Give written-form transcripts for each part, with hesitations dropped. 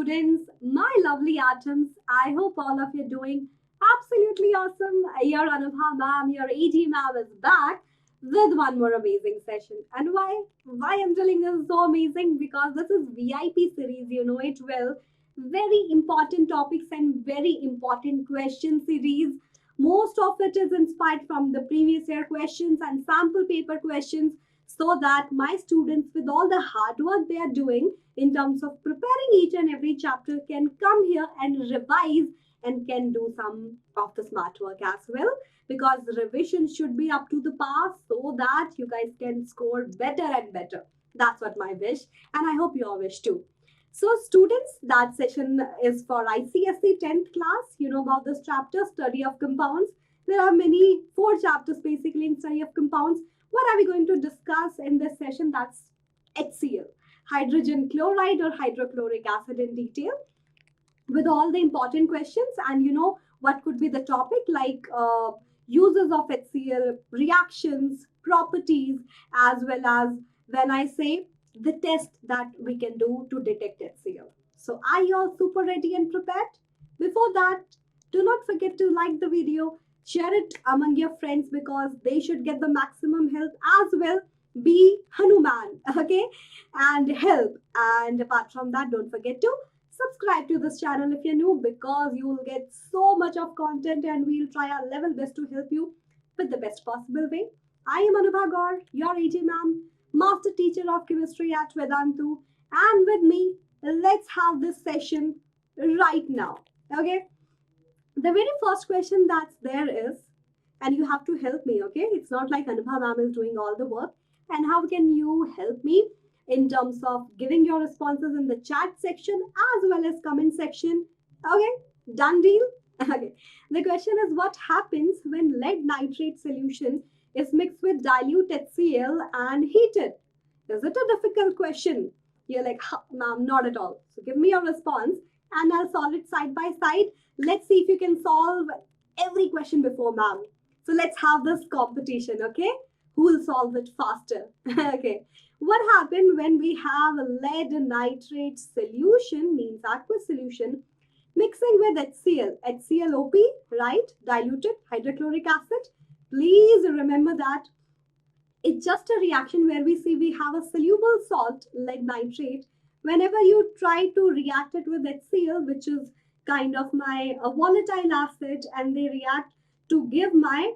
students, my lovely atoms. I hope all of you are doing absolutely awesome. Your Anubha ma'am, your AG ma'am is back with one more amazing session. And why I'm telling this is so amazing? Because this is VIP series, you know it well. Very important topics and very important question series. Most of it is inspired from the previous year questions and sample paper questions so that my students, with all the hard work they are doing in terms of preparing each and every chapter, can come here and revise and can do some of the smart work as well, because the revision should be up to the par so that you guys can score better and better. That's what my wish, and I hope your wish too. So students, that session is for ICSE 10th class. You know about this chapter, study of compounds. There are many, 4 chapters basically in study of compounds. What are we going to discuss in this session? That's HCl, hydrogen chloride or hydrochloric acid, in detail, with all the important questions. And you know what could be the topic, like uses of HCl, reactions, properties, as well as when I say the test that we can do to detect HCl. So are you all super ready and prepared? Before that, do not forget to like the video, share it among your friends because they should get the maximum help as well. Be Hanuman, okay, and help. And apart from that, don't forget to subscribe to this channel if you're new, because you will get so much of content and we'll try our level best to help you with the best possible way. I am Anubha Gaur, your AG ma'am, master teacher of chemistry at Vedantu, and with me, let's have this session right now. Okay, the very first question that's there is, and you have to help me, okay? It's not like Anubha ma'am is doing all the work. And how can you help me in terms of giving your responses in the chat section as well as comment section? Okay, done deal? Okay, the question is, what happens when lead nitrate solution is mixed with dilute HCl and heated? Is it a difficult question? You're like, ma'am, not at all. So give me your response and I'll solve it side by side. Let's see if you can solve every question before ma'am. So let's have this competition, okay? Who will solve it faster? Okay. What happened when we have a lead nitrate solution, means aqueous solution, mixing with HCl, HClOP, right? Diluted hydrochloric acid. Please remember that it's just a reaction where we have a soluble salt, lead nitrate. Whenever you try to react it with HCl, which is kind of my volatile acid, and they react to give my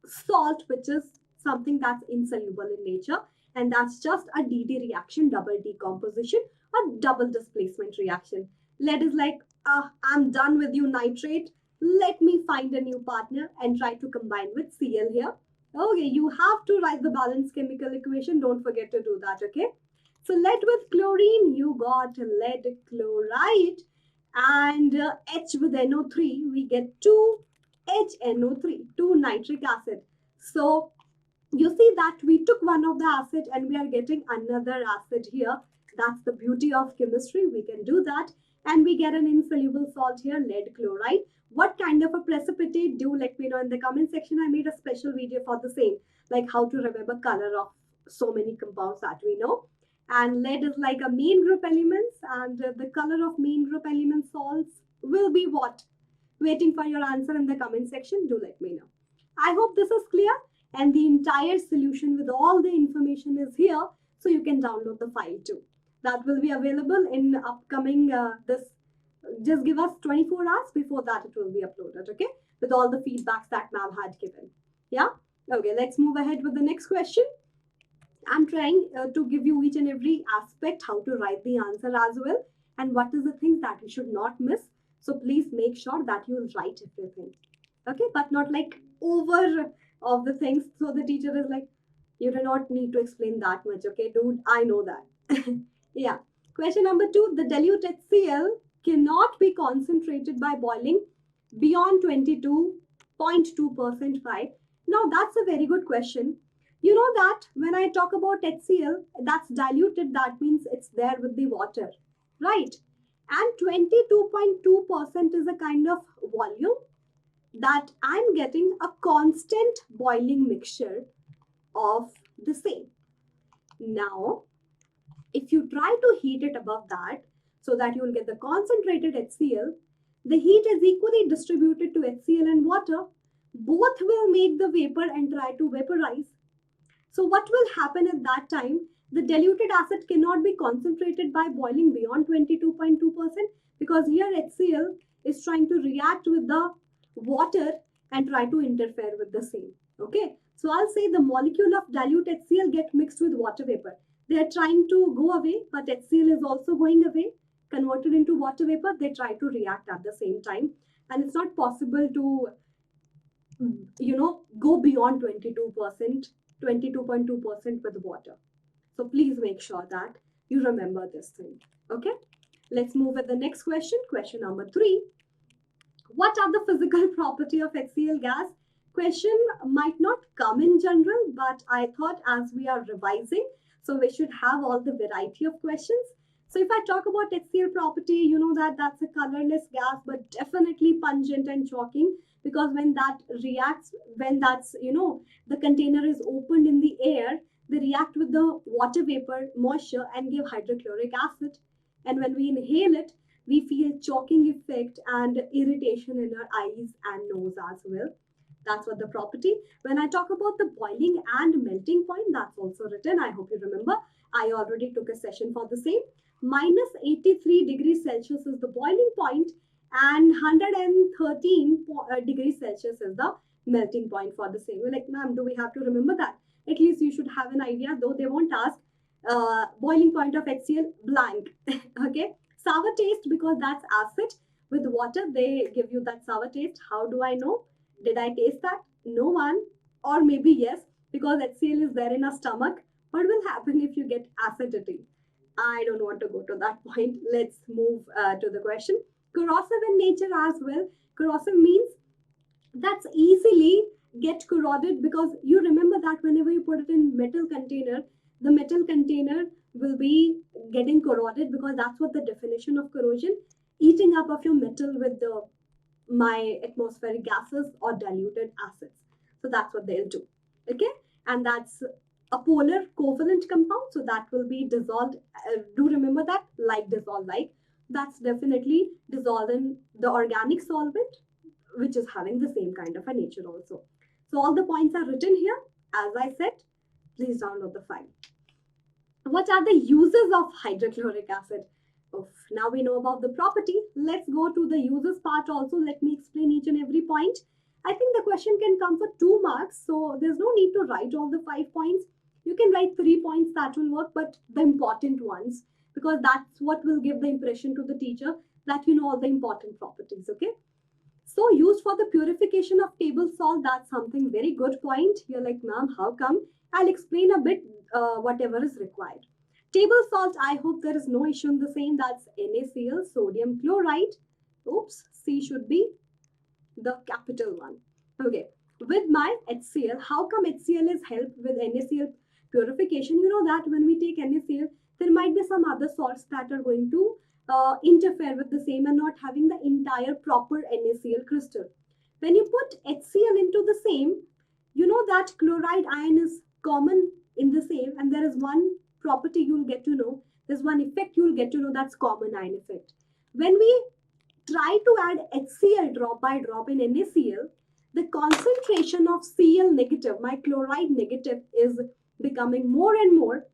salt, which is something that's insoluble in nature, and that's just a DD reaction, double decomposition, or double displacement reaction. Lead is like, I'm done with you, nitrate. Let me find a new partner and try to combine with Cl here. Okay, you have to write the balanced chemical equation. Don't forget to do that, okay? So lead with chlorine, you got lead chloride, and H with NO3, we get 2HNO3, 2 nitric acid. So you see that we took one of the acid and we are getting another acid here. That's the beauty of chemistry. We can do that. And we get an insoluble salt here, lead chloride. What kind of a precipitate? Do let me know in the comment section. I made a special video for the same, like how to remember color of so many compounds that we know. And lead is like a main group elements, and the color of main group element salts will be what? Waiting for your answer in the comment section. Do let me know. I hope this is clear, and the entire solution with all the information is here, so you can download the file too. That will be available in upcoming just give us 24 hours, before that it will be uploaded, okay, with all the feedbacks that ma'am had given. Yeah, okay, let's move ahead with the next question. I'm trying to give you each and every aspect, how to write the answer as well, and what is the things that you should not miss. So please make sure that you will write everything, okay, but not like over of the things, so the teacher is like, you do not need to explain that much, okay, dude, I know that. Yeah. Question number 2, the dilute HCl cannot be concentrated by boiling beyond 22.2% 5. Now that's a very good question. You know that when I talk about HCl, that's diluted, that means it's there with the water, right? And 22.2% is a kind of volume that I'm getting a constant boiling mixture of the same. Now, if you try to heat it above that, so that you will get the concentrated HCl. The heat is equally distributed to HCl and water. Both will make the vapor and try to vaporize. So what will happen at that time? The diluted acid cannot be concentrated by boiling beyond 22.2% because here HCl is trying to react with the water and try to interfere with the same. Okay, so I'll say the molecule of dilute HCl get mixed with water vapor. They are trying to go away, but HCl is also going away, converted into water vapor. They try to react at the same time, and it's not possible to go beyond 22%, 22.2% with water. So please make sure that you remember this thing. Okay, let's move with the next question. Question number 3. What are the physical property of HCl gas? Question might not come in general, but I thought as we are revising, so we should have all the variety of questions. So if I talk about HCl property, you know that that's a colorless gas, but definitely pungent and shocking, because when that reacts, when that's, the container is opened in the air, they react with the water vapor, moisture, and give hydrochloric acid. And when we inhale it, we feel choking effect and irritation in our eyes and nose as well. That's what the property. When I talk about the boiling and melting point, that's also written. I hope you remember. I already took a session for the same. Minus 83 degrees Celsius is the boiling point and 113 degrees Celsius is the melting point for the same. You're like, ma'am, do we have to remember that? At least you should have an idea, though they won't ask boiling point of HCl blank. Okay, sour taste because that's acid. With water, they give you that sour taste. How do I know? Did I taste that? No one. Or maybe yes, because HCl is there in our stomach. What will happen if you get acidity? I don't want to go to that point. Let's move to the question. Corrosive in nature as well. Corrosive means that's easily get corroded, because you remember that whenever you put it in metal container, the metal container will be getting corroded, because that's what the definition of corrosion, eating up of your metal with the my atmospheric gases or diluted acids. So that's what they'll do. Okay, and that's a polar covalent compound, so that will be dissolved. Do remember that, like dissolve like, that's definitely dissolved in the organic solvent, which is having the same kind of a nature also. So all the points are written here. As I said, please download the file. What are the uses of hydrochloric acid? Oof, now we know about the property. Let's go to the uses part also. Let me explain each and every point. I think the question can come for 2 marks, so there's no need to write all the 5 points. You can write 3 points, that will work, but the important ones, because that's what will give the impression to the teacher that you know all the important properties. Okay, so used for the purification of table salt, that's something very good point. You're like, ma'am, how come? I'll explain a bit whatever is required. Table salt, I hope there is no issue in the same. That's NaCl, sodium chloride. Oops, C should be the capital one. Okay, with my HCl, how come HCl is helped with NaCl purification? You know that when we take NaCl, there might be some other salts that are going to interfere with the same and not having the entire proper NaCl crystal. When you put HCl into the same, you know that chloride ion is common in the same, and there is one property you'll get to know. There's one effect you'll get to know, that's common ion effect. When we try to add HCl drop by drop in NaCl, the concentration of Cl negative, my chloride negative, is becoming more and more,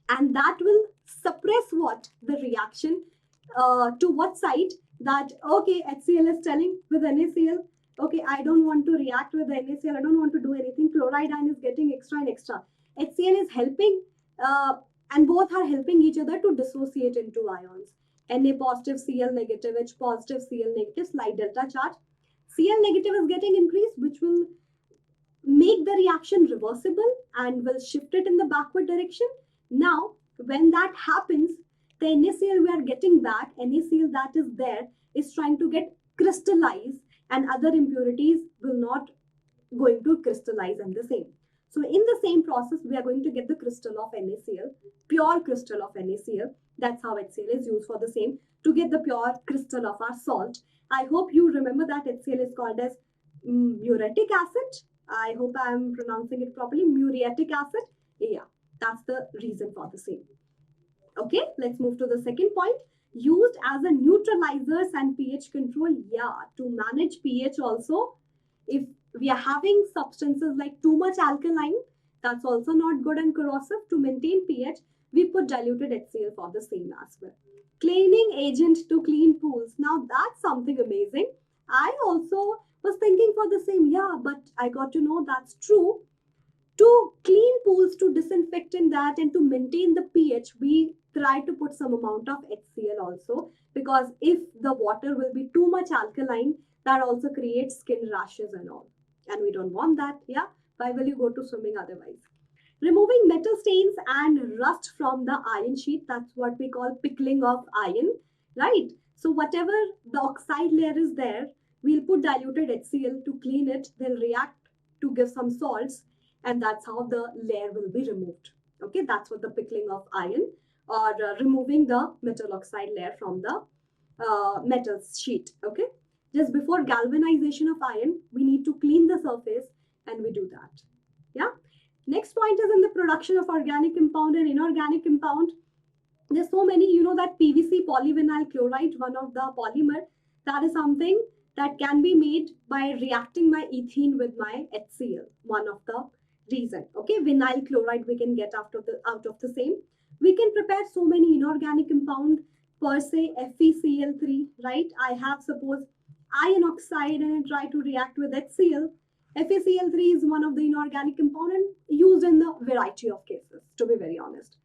and that will suppress what? The reaction to what side? That, okay, HCl is telling with NaCl, okay, I don't want to react with NaCl, I don't want to do anything. Chloride ion is getting extra and extra. HCl is helping, and both are helping each other to dissociate into ions. Na positive, Cl negative, H positive, Cl negative, slight delta charge. Cl negative is getting increased, which will make the reaction reversible and will shift it in the backward direction. Now, when that happens, the NaCl we are getting back, NaCl that is there, is trying to get crystallized, and other impurities will not going to crystallize in the same. So in the same process, we are going to get the crystal of NaCl, pure crystal of NaCl. That's how HCl is used for the same, to get the pure crystal of our salt. I hope you remember that HCl is called as muriatic acid. I hope I am pronouncing it properly. Muriatic acid. Yeah, that's the reason for the same. Okay, let's move to the second point. used as a neutralizers and pH control. Yeah, to manage pH also. If we are having substances like too much alkaline, that's also not good and corrosive. To maintain pH, we put diluted HCl for the same as well. Cleaning agent to clean pools. Now that's something amazing. I also was thinking for the same, yeah, but I got to know that's true. To clean pools, to disinfect in that, and to maintain the pH, we try to put some amount of HCl also, because if the water will be too much alkaline, that also creates skin rashes and all. And we don't want that. Yeah. Why will you go to swimming otherwise? Removing metal stains and rust from the iron sheet. That's what we call pickling of iron, right? So whatever the oxide layer is there, we'll put diluted HCl to clean it. They'll react to give some salts, and that's how the layer will be removed. Okay, that's what the pickling of iron, or removing the metal oxide layer from the metal sheet. Okay, just before galvanization of iron, we need to clean the surface, and we do that. Yeah. Next point is in the production of organic compound and inorganic compound. There's so many, that PVC polyvinyl chloride, one of the polymer, that is something that can be made by reacting my ethene with my HCl. One of the reason. Okay, vinyl chloride we can get out of the same. We can prepare so many inorganic compound, per se FeCl3, right? I have suppose iron oxide and I try to react with HCl. FeCl3 is one of the inorganic component used in the variety of cases, to be very honest.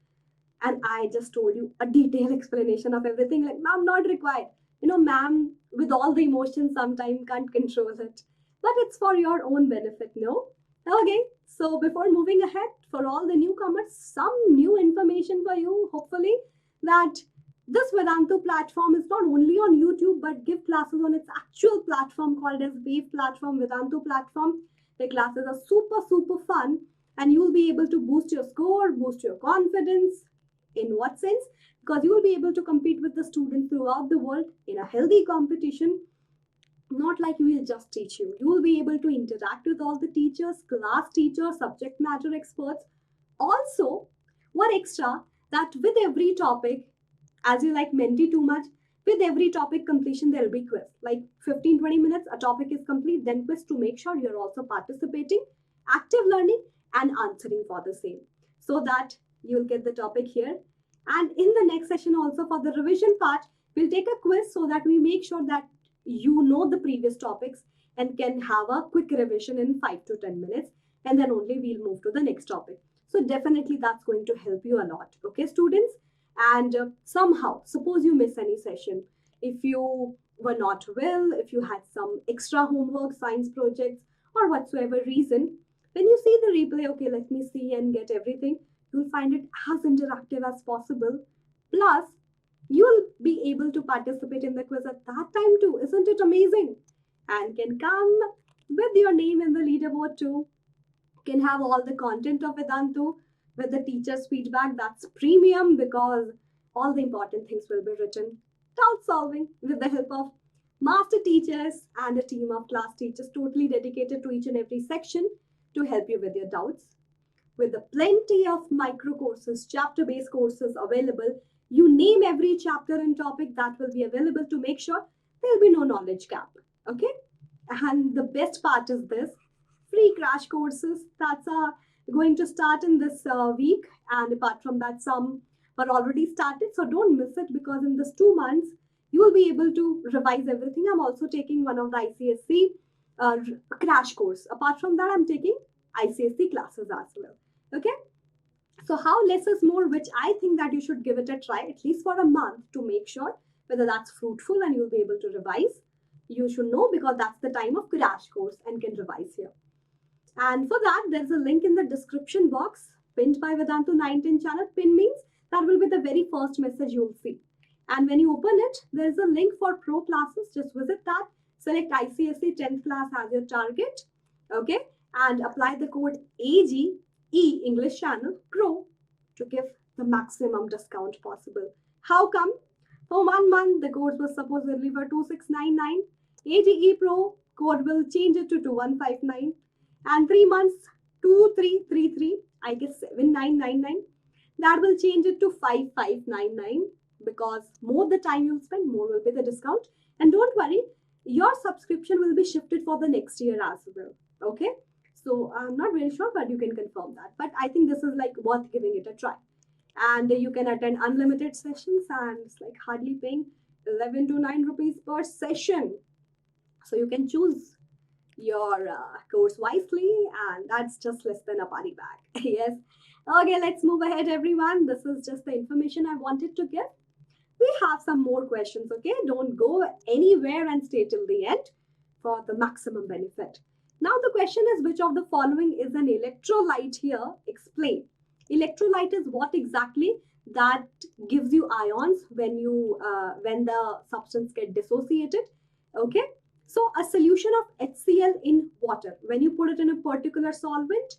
And I just told you a detailed explanation of everything. Like, ma'am, not required. Ma'am, with all the emotions, sometimes can't control it. But it's for your own benefit, no? Okay, so before moving ahead, for all the newcomers, some new information for you, hopefully, that this Vedantu platform is not only on YouTube, but give classes on its actual platform called as Wave platform, Vedantu platform. The classes are super, super fun, and you'll be able to boost your score, boost your confidence. In what sense? Because you will be able to compete with the students throughout the world in a healthy competition. Not like we will just teach you. You will be able to interact with all the teachers, class teachers, subject matter experts. Also, one extra, that with every topic, as you like Menti too much, with every topic completion, there will be quiz. Like 15-20 minutes, a topic is complete, then quiz to make sure you're also participating, active learning, and answering for the same. So that you'll get the topic here. And in the next session also, for the revision part, we'll take a quiz so that we make sure that you know the previous topics and can have a quick revision in 5 to 10 minutes. And then only we'll move to the next topic. So definitely that's going to help you a lot. Okay, students? And somehow, suppose you miss any session, if you were not well, if you had some extra homework, science projects, or whatsoever reason, when you see the replay, okay, let me see and get everything, you'll find it as interactive as possible. Plus, you'll be able to participate in the quiz at that time too. Isn't it amazing? And can come with your name in the leaderboard too. Can have all the content of Vedantu with the teacher's feedback. That's premium, because all the important things will be written. Doubt solving with the help of master teachers and a team of class teachers totally dedicated to each and every section to help you with your doubts. With the plenty of micro courses, chapter-based courses available, you name every chapter and topic, that will be available to make sure there'll be no knowledge gap. Okay? And the best part is this, free crash courses that's going to start in this week. And apart from that, some are already started. So don't miss it, because in this 2 months, you will be able to revise everything. I'm also taking one of the ICSE crash course. Apart from that, I'm taking ICSE classes as well. Okay? So how less is more, which I think that you should give it a try at least for a month to make sure whether that's fruitful and you'll be able to revise. You should know, because that's the time of crash course and can revise here. And for that, there's a link in the description box, pinned by Vedantu 910 channel. Pin means that will be the very first message you'll see. And when you open it, there's a link for pro classes. Just visit that, select ICSE 10th class as your target, okay? And apply the code AGE English Channel Pro to give the maximum discount possible. How come? For 1 month, the course was supposedly for 2699. AGE Pro code will change it to 2159. And 3 months, 2333, I guess 7999. That will change it to 5599 because more the time you'll spend, more will be the discount. And don't worry, your subscription will be shifted for the next year as well. Okay, so I'm not very sure, but you can confirm that. But I think this is like worth giving it a try. And you can attend unlimited sessions, and it's like hardly paying 11 to 9 rupees per session. So you can choose your course wisely, and that's just less than a party bag. Yes. Okay, let's move ahead, everyone. This is just the information I wanted to give. We have some more questions, okay? Don't go anywhere and stay till the end for the maximum benefit. Now the question is, which of the following is an electrolyte here? Explain. Electrolyte is what exactly? That gives you ions when the substance get dissociated. Okay, so a solution of HCl in water, when you put it in a particular solvent,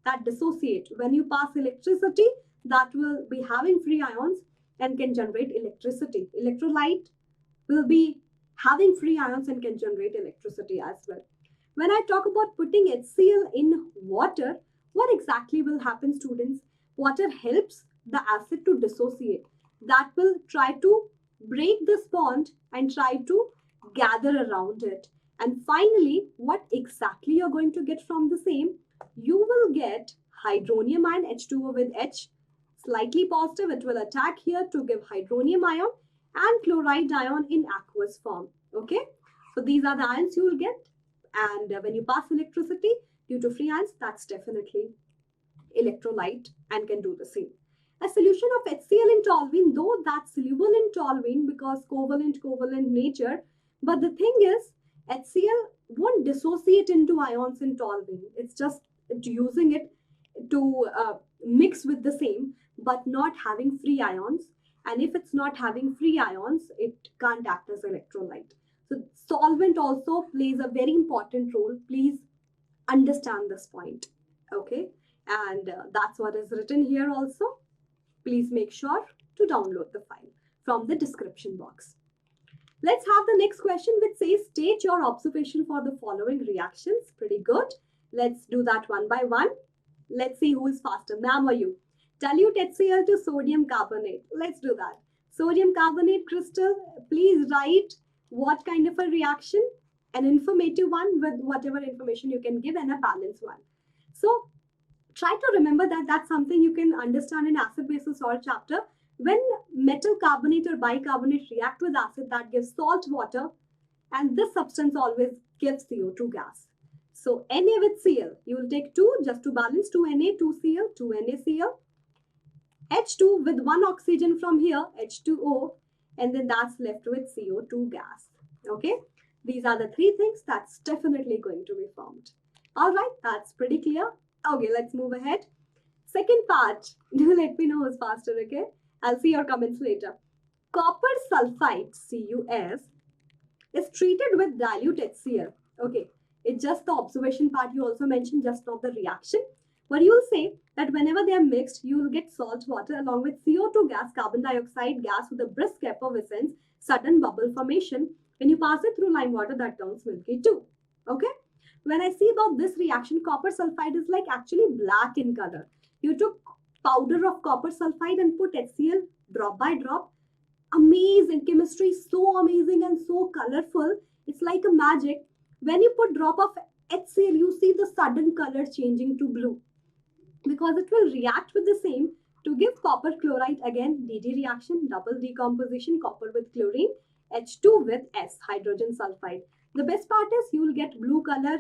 that dissociate. When you pass electricity, that will be having free ions and can generate electricity. Electrolyte will be having free ions and can generate electricity as well. When I talk about putting HCl in water, what exactly will happen, students? Water helps the acid to dissociate. That will try to break this bond and try to gather around it. And finally, what exactly you're going to get from the same? You will get hydronium ion, H2O with H, slightly positive. It will attack here to give hydronium ion, and chloride ion in aqueous form. Okay, so these are the ions you will get. And when you pass electricity due to free ions, that's definitely electrolyte and can do the same. A solution of HCl in toluene, though that's soluble in toluene because covalent nature, but the thing is, HCl won't dissociate into ions in toluene. It's just using it to mix with the same, but not having free ions. And if it's not having free ions, it can't act as electrolyte. So solvent also plays a very important role. Please understand this point. Okay, and that's what is written here also. Please make sure to download the file from the description box. Let's have the next question, which says, state your observation for the following reactions. Pretty good. Let's do that one by one. Let's see who is faster, ma'am or you. Dilute HCl to sodium carbonate. Let's do that. Sodium carbonate crystal, please write what kind of a reaction. An informative one with whatever information you can give, and a balanced one. So try to remember that that's something you can understand in acid-base salt chapter. When metal carbonate or bicarbonate react with acid, that gives salt water, and this substance always gives CO2 gas. So Na with Cl, you will take 2 just to balance, 2 Na, 2 Cl, 2 NaCl. H2 with 1 oxygen from here, H2O, and then that's left with CO2 gas. Okay, these are the 3 things that's definitely going to be formed. All right, that's pretty clear. Okay, let's move ahead. Second part, do let me know who's faster, okay? I'll see your comments later. Copper sulfide, CuS, is treated with dilute HCl. Okay, it's just the observation part you also mentioned, just not the reaction. But you'll say that whenever they are mixed, you will get salt water along with CO2 gas, carbon dioxide gas with a brisk effervescence, sudden bubble formation. When you pass it through lime water, that turns milky too. Okay? When I see about this reaction, copper sulfide is like actually black in color. You took powder of copper sulfide and put HCl drop by drop. Amazing chemistry, so amazing and so colorful. It's like a magic. When you put drop of HCl, you see the sudden color changing to blue, because it will react with the same to give copper chloride. Again, DD reaction, double decomposition, copper with chlorine, H2 with S, hydrogen sulfide. The best part is you will get blue color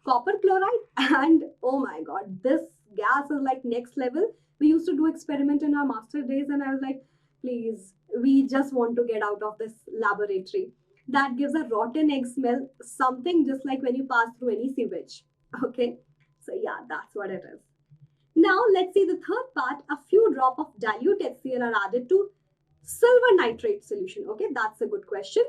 copper chloride, and oh my god, this gas is like next level. We used to do experiment in our master days, and I was like, please, we just want to get out of this laboratory. That gives a rotten egg smell, something just like when you pass through any sewage. Okay, so yeah, that's what it is. Now let's see the third part. A few drop of dilute HCl are added to silver nitrate solution. Okay, that's a good question.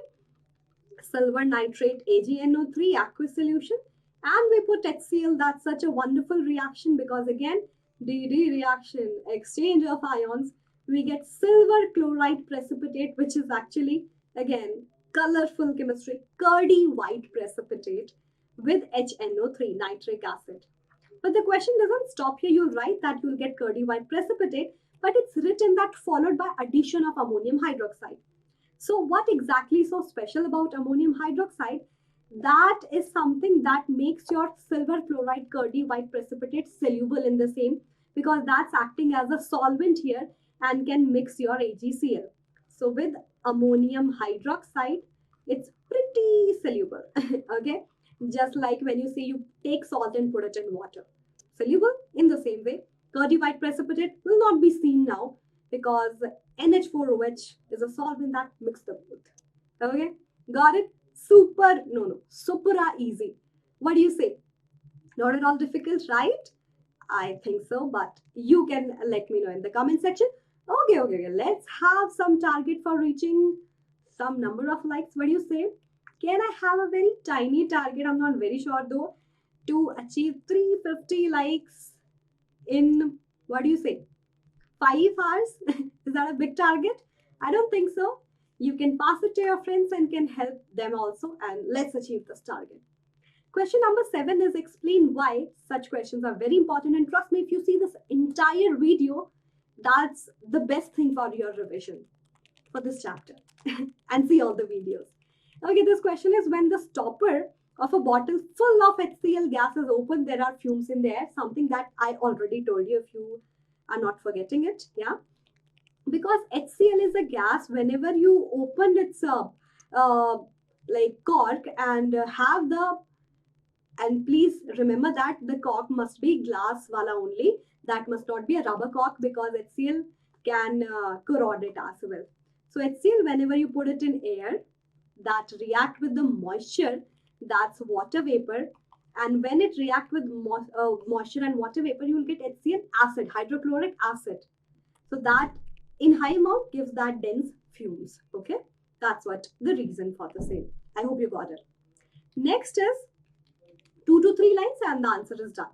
Silver nitrate, AgNO3 aqueous solution, and we put HCl. That's such a wonderful reaction, because again, DD reaction, exchange of ions, we get silver chloride precipitate, which is actually again colorful chemistry, curdy white precipitate with HNO3, nitric acid. But the question doesn't stop here. You'll write that you'll get curdy white precipitate, but it's written that followed by addition of ammonium hydroxide. So what exactly is so special about ammonium hydroxide? That is something that makes your silver chloride curdy white precipitate soluble in the same, because that's acting as a solvent here and can mix your AgCl. So with ammonium hydroxide, it's pretty soluble. Okay, just like when you say you take salt and put it in water, soluble. In the same way, curdy white precipitate will not be seen now because NH4OH is a solvent that mixes the both. Okay, got it? Supera easy. What do you say? Not at all difficult, right? I think so, but you can let me know in the comment section. Okay. Let's have some target for reaching some number of likes. What do you say? Can I have a very tiny target? I'm not very sure though. To achieve 350 likes in, what do you say, 5 hours? Is that a big target? I don't think so. You can pass it to your friends and can help them also, and let's achieve this target. Question number 7 is explain why. Such questions are very important, and trust me, if you see this entire video, that's the best thing for your revision for this chapter and see all the videos. Okay, this question is when the stopper of a bottle full of HCl gas is open, there are fumes in the air, something that I already told you if you are not forgetting it. Yeah, because HCl is a gas, whenever you open its like cork and have the, and please remember that the cork must be glass wala only, that must not be a rubber cork because HCl can corrode it as well. So HCl, whenever you put it in air, that react with the moisture, that's water vapor, and when it react with moisture and water vapor, you will get HCl acid, hydrochloric acid. So that in high amount gives that dense fumes. Okay, that's what the reason for the same. I hope you got it. Next is 2 to 3 lines and the answer is done.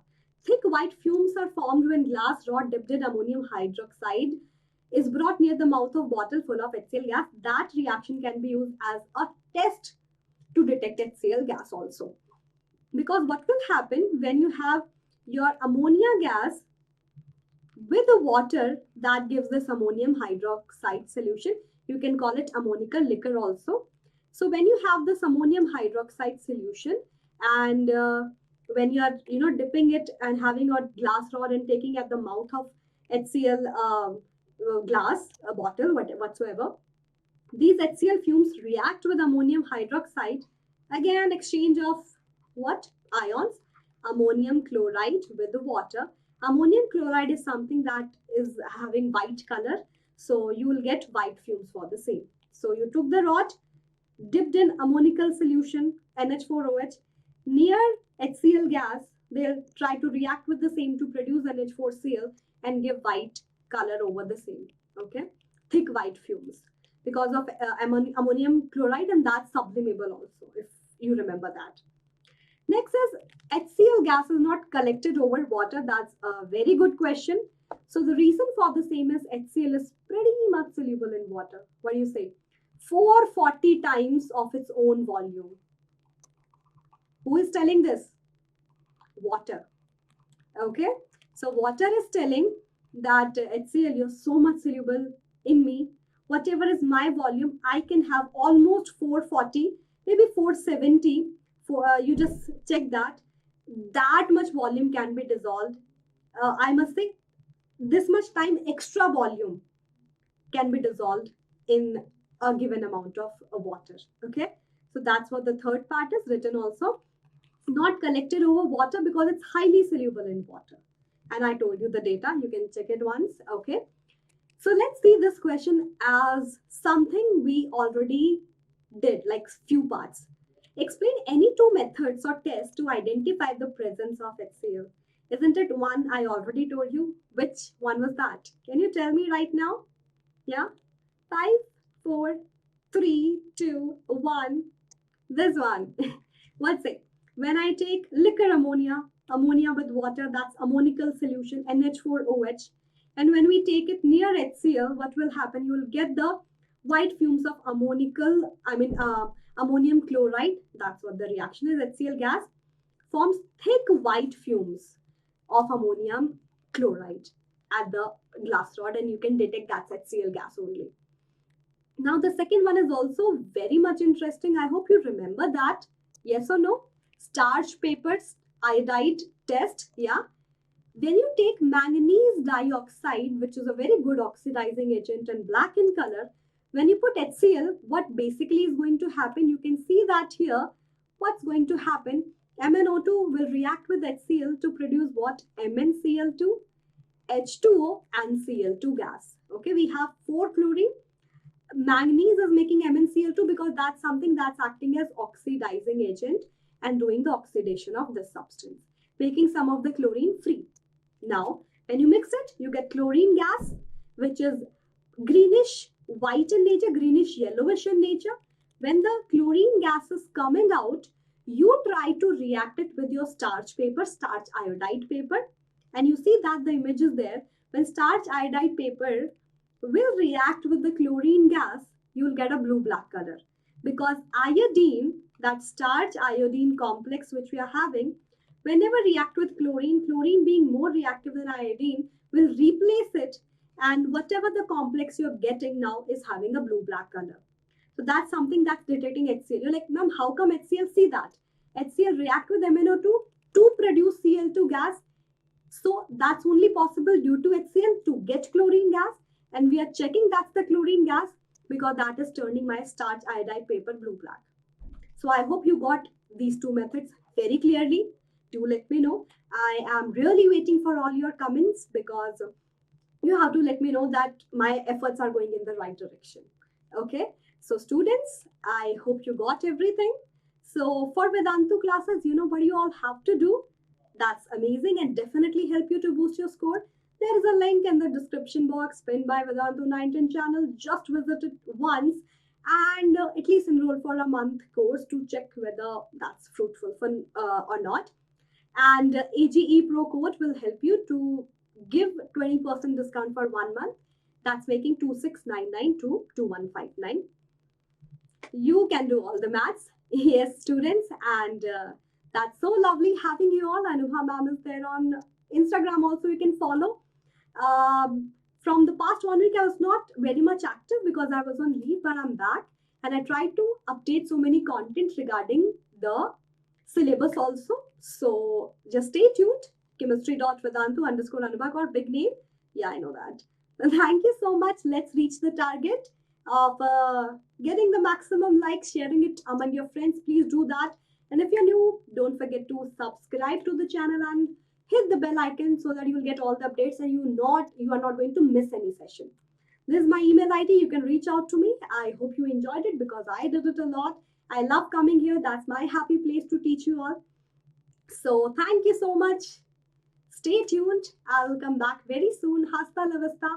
Thick white fumes are formed when glass rod dipped in ammonium hydroxide is brought near the mouth of bottle full of HCl gas. That reaction can be used as a test to detect HCl gas also. Because what will happen when you have your ammonia gas with the water that gives this ammonium hydroxide solution, you can call it ammonical liquor also. So when you have this ammonium hydroxide solution and when you are dipping it and having a glass rod and taking at the mouth of HCl glass bottle whatsoever, these HCl fumes react with ammonium hydroxide, again exchange of what ions, ammonium chloride with the water. Ammonium chloride is something that is having white color, so you will get white fumes for the same. So you took the rod, dipped in ammonical solution NH4OH near HCl gas, they'll try to react with the same to produce NH4Cl and give white color over the same. Okay, thick white fumes because of ammonium chloride, and that's sublimable also, if you remember that. Next is HCl gas is not collected over water. That's a very good question. So the reason for the same is HCl is pretty much soluble in water. What do you say? 440 times of its own volume. Who is telling this? Water. Okay. So water is telling that HCl, you're so much soluble in me. Whatever is my volume, I can have almost 440, maybe 470. You just check that. That much volume can be dissolved. I must say, this much time extra volume can be dissolved in a given amount of water. Okay. So that's what the third part is written also. Not collected over water because it's highly soluble in water. And I told you the data. You can check it once. Okay. So let's see this question as something we already did, like few parts. Explain any 2 methods or tests to identify the presence of HCl. Isn't it one I already told you? Which one was that? Can you tell me right now? Yeah? 5, 4, 3, 2, 1. This one. What's it? When I take liquor ammonia with water, that's ammonical solution, NH4OH. And when we take it near HCl, what will happen? You will get the white fumes of ammonium chloride. That's what the reaction is. HCl gas forms thick white fumes. of ammonium chloride at the glass rod, and you can detect that's HCl gas only. Now, the second one is also very much interesting. I hope you remember that. Yes or no? Starch papers iodide test. Yeah. When you take manganese dioxide, which is a very good oxidizing agent and black in color, when you put HCl, what basically is going to happen? You can see that here. What's going to happen? MnO2 will react with HCl to produce what? MnCl2, H2O, and Cl2 gas. Okay, we have 4 chlorine. Manganese is making MnCl2 because that's something that's acting as oxidizing agent and doing the oxidation of this substance, making some of the chlorine free. Now, when you mix it, you get chlorine gas, which is greenish white in nature, greenish yellowish in nature. When the chlorine gas is coming out, you try to react it with your starch paper, starch iodide paper, and you see that the image is there. When starch iodide paper will react with the chlorine gas, you will get a blue-black color, because iodine, that starch iodine complex which we are having, whenever react with chlorine, chlorine being more reactive than iodine, will replace it, and whatever the complex you're getting now is having a blue-black color. So that's something that's detecting HCl. You're like, ma'am, how come HCl? See that? HCl react with MnO2 to produce Cl2 gas. So that's only possible due to HCl to get chlorine gas. And we are checking that's the chlorine gas because that is turning my starch iodide paper blue-black. So I hope you got these two methods very clearly. Do let me know. I am really waiting for all your comments because you have to let me know that my efforts are going in the right direction. Okay. So students, I hope you got everything. So for Vedantu classes, you know what you all have to do. That's amazing and definitely help you to boost your score. There is a link in the description box pinned by Vedantu 910 channel. Just visit it once and at least enroll for a month course to check whether that's fruitful for, or not. And AGE Pro code will help you to give 20% discount for 1 month. That's making 2699 to 2159. You can do all the maths. Yes, students. And that's so lovely having you all. Anubha ma'am is there on Instagram also. You can follow. From the past 1 week, I was not very much active because I was on leave, but I'm back. And I tried to update so many content regarding the syllabus also. So just stay tuned. Chemistry.vedantu_Anubha, or big name. Yeah, I know that. Thank you so much. Let's reach the target of getting the maximum likes, sharing it among your friends. Please do that. And if you're new, don't forget to subscribe to the channel and hit the bell icon so that you will get all the updates and you are not going to miss any session. This is my email ID. You can reach out to me. I hope you enjoyed it because I did it a lot. I love coming here. That's my happy place to teach you all. So thank you so much. Stay tuned. I'll come back very soon. Hasta la vista.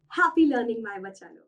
Happy learning, my bachalo.